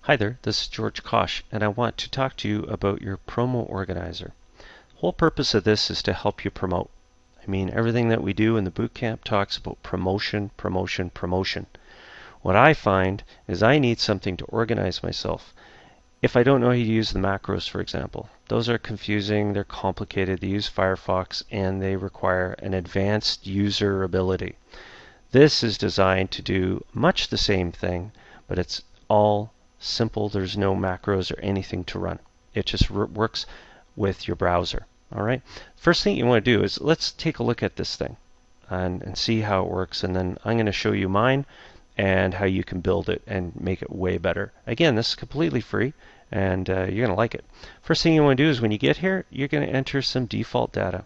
Hi there, this is George Kosch, and I want to talk to you about your promo organizer. The whole purpose of this is to help you promote. I mean, everything that we do in the bootcamp talks about promotion, promotion, promotion. What I find is I need something to organize myself. If I don't know how to use the macros, for example, those are confusing, they're complicated, they use Firefox, and they require an advanced user ability. This is designed to do much the same thing, but it's all simple. There's no macros or anything to run. It just works with your browser. All right. First thing you want to do is let's take a look at this thing and see how it works. And then I'm going to show you mine and how you can build it and make it way better. Again, this is completely free and you're going to like it. First thing you want to do is when you get here, you're going to enter some default data.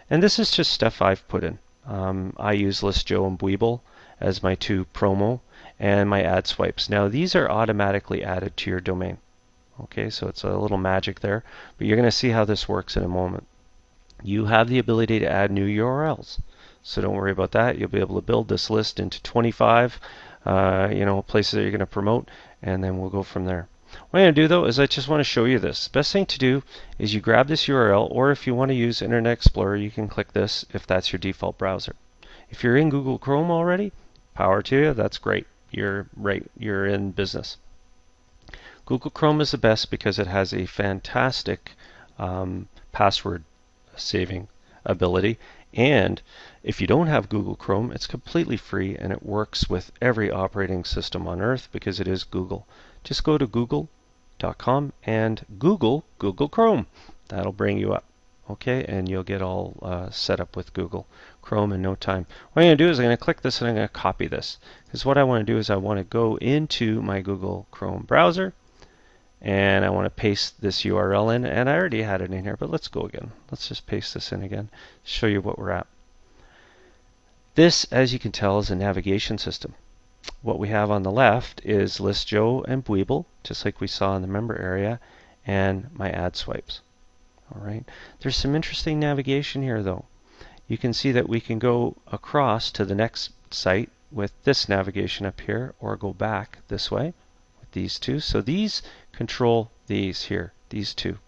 And this is just stuff I've put in. I use ListJoe and Weeble as my two promo and my ad swipes. Now these are automatically added to your domain. Okay, so it's a little magic there, but you're going to see how this works in a moment. You have the ability to add new URLs, so don't worry about that. You'll be able to build this list into 25 places that you're going to promote, and then we'll go from there. What I'm going to do though is I just want to show you this. The best thing to do is you grab this URL, or if you want to use Internet Explorer, you can click this if that's your default browser. If you're in Google Chrome already, power to you, that's great. You're in business. Google Chrome is the best because it has a fantastic password saving ability, and if you don't have Google Chrome, it's completely free and it works with every operating system on earth because it is Google. Just go to google.com and Google Chrome. That'll bring you up. Okay, and you'll get all set up with Google Chrome in no time. What I'm going to do is I'm going to click this and I'm going to copy this. Because what I want to do is I want to go into my Google Chrome browser and I want to paste this URL in. And I already had it in here, but let's go again. Let's just paste this in again, show you what we're at. This, as you can tell, is a navigation system. What we have on the left is ListJoe and Weeble, just like we saw in the member area, and my ad swipes. All right. There's some interesting navigation here, though. You can see that we can go across to the next site with this navigation up here, or go back this way with these two. So these control these here, these two.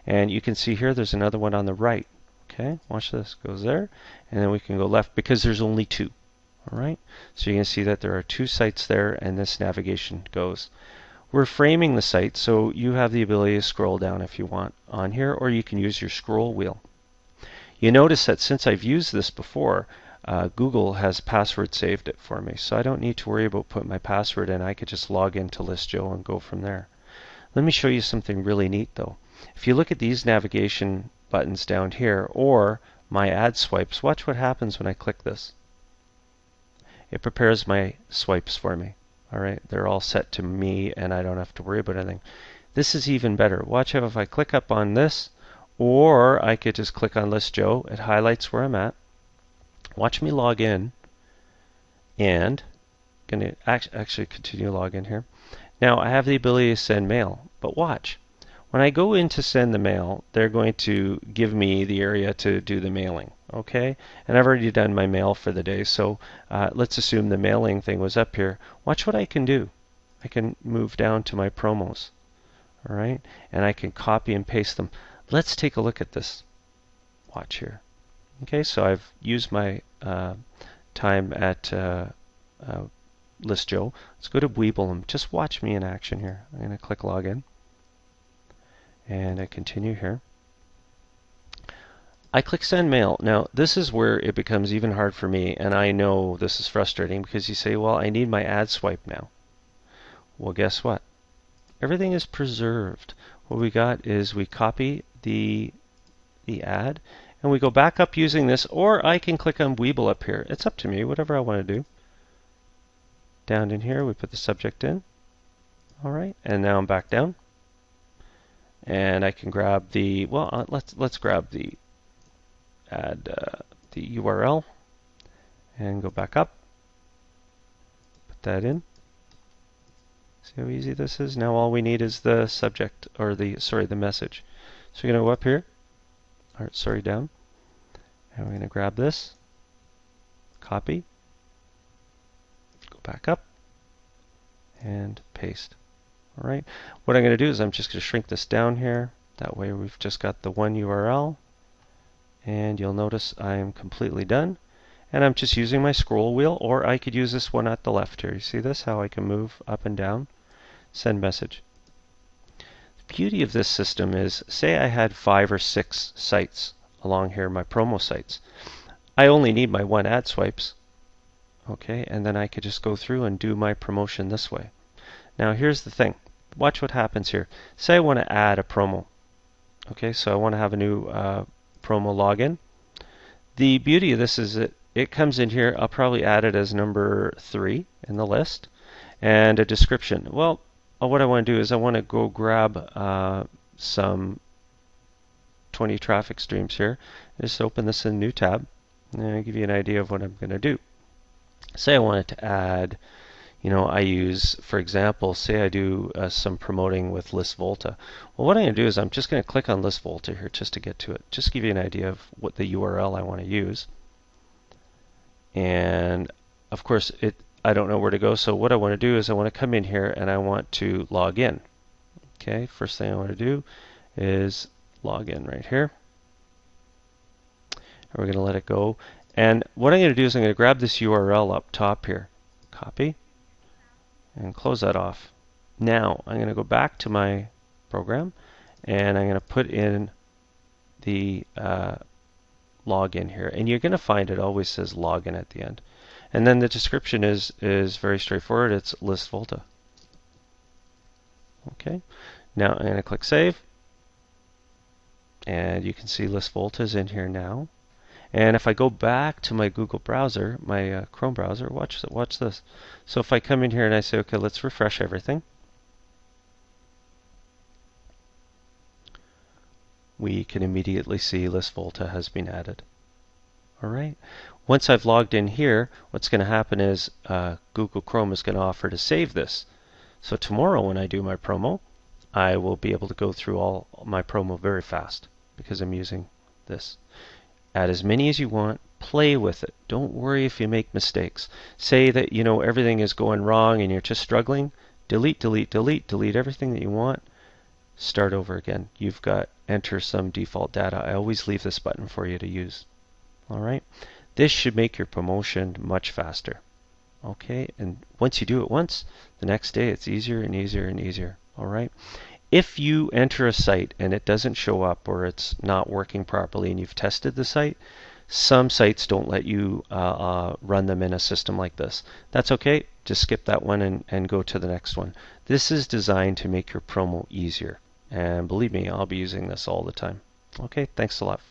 And you can see here there's another one on the right. Okay, watch this. Goes there, and then we can go left because there's only two. All right. So you can see that there are two sites there, and this navigation goes. We're framing the site, so you have the ability to scroll down if you want on here, or you can use your scroll wheel. You notice that since I've used this before, Google has password saved it for me, so I don't need to worry about putting my password in. I could just log into ListJoe and go from there. Let me show you something really neat though. If you look at these navigation buttons down here, or my ad swipes, watch what happens when I click this. It prepares my swipes for me. All right, they're all set to me and I don't have to worry about anything. This is even better. Watch how if I click up on this, or I could just click on ListJoe, it highlights where I'm at. Watch me log in, and I'm going to actually continue to log in here. Now I have the ability to send mail, but watch. When I go in to send the mail, they're going to give me the area to do the mailing. Okay, and I've already done my mail for the day, so let's assume the mailing thing was up here. Watch what I can do. I can move down to my promos, all right, and I can copy and paste them. Let's take a look at this. Watch here. Okay, so I've used my time at ListJoe. Let's go to Weeble and just watch me in action here. I'm going to click login, and I continue here. I click send mail. Now this is where it becomes even hard for me, and I know this is frustrating because you say, well, I need my ad swipe now. Well, guess what? Everything is preserved. What we got is we copy the ad and we go back up using this, or I can click on Weeble up here. It's up to me, whatever I want to do. Down in here we put the subject in. All right, and now I'm back down. And I can grab the, well, let's grab the the URL and go back up, put that in. See how easy this is? Now all we need is the subject, or the message. So we're going to go up here, or down, and we're going to grab this, copy, go back up, and paste. All right. What I'm going to do is I'm just going to shrink this down here. That way we've just got the one URL. And you'll notice I'm completely done. And I'm just using my scroll wheel, or I could use this one at the left here. You see this, how I can move up and down? Send message. The beauty of this system is, say I had 5 or 6 sites along here, my promo sites. I only need my one ad swipes. Okay, and then I could just go through and do my promotion this way. Now here's the thing. Watch what happens here. Say I want to add a promo. Okay, so I want to have a new promo login. The beauty of this is that it comes in here. I'll probably add it as number 3 in the list, and a description. Well, what I want to do is I want to go grab some 20 traffic streams here. Just open this in a new tab, and I'll give you an idea of what I'm going to do. Say I wanted to add, I use, for example, say I do some promoting with List Volta. Well, what I'm going to do is I'm just going to click on List Volta here just to get to it, just to give you an idea of what the URL I want to use. And of course, I don't know where to go, so what I want to do is I want to come in here and I want to log in. Okay, first thing I want to do is log in right here. And we're going to let it go. And what I'm going to do is I'm going to grab this URL up top here, copy, and close that off. Now I'm going to go back to my program and I'm going to put in the login here, and you're going to find it always says login at the end. And then the description is very straightforward. It's List Volta. Okay, now I'm going to click Save, and you can see List Volta is in here now. And if I go back to my Google browser, my Chrome browser, watch this. So if I come in here and I say, okay, let's refresh everything, we can immediately see List Volta has been added. All right. Once I've logged in here, what's going to happen is Google Chrome is going to offer to save this. So tomorrow when I do my promo, I will be able to go through all my promo very fast because I'm using this. Add as many as you want. Play with it. Don't worry if you make mistakes. Say that everything is going wrong and you're just struggling. Delete, delete, delete, delete everything that you want. Start over again. You've got enter some default data. I always leave this button for you to use. All right. This should make your promotion much faster. Okay, and once you do it once, the next day it's easier and easier and easier. All right. If you enter a site and it doesn't show up or it's not working properly and you've tested the site, some sites don't let you run them in a system like this. That's okay. Just skip that one and go to the next one. This is designed to make your promo easier. And believe me, I'll be using this all the time. Okay, thanks a lot.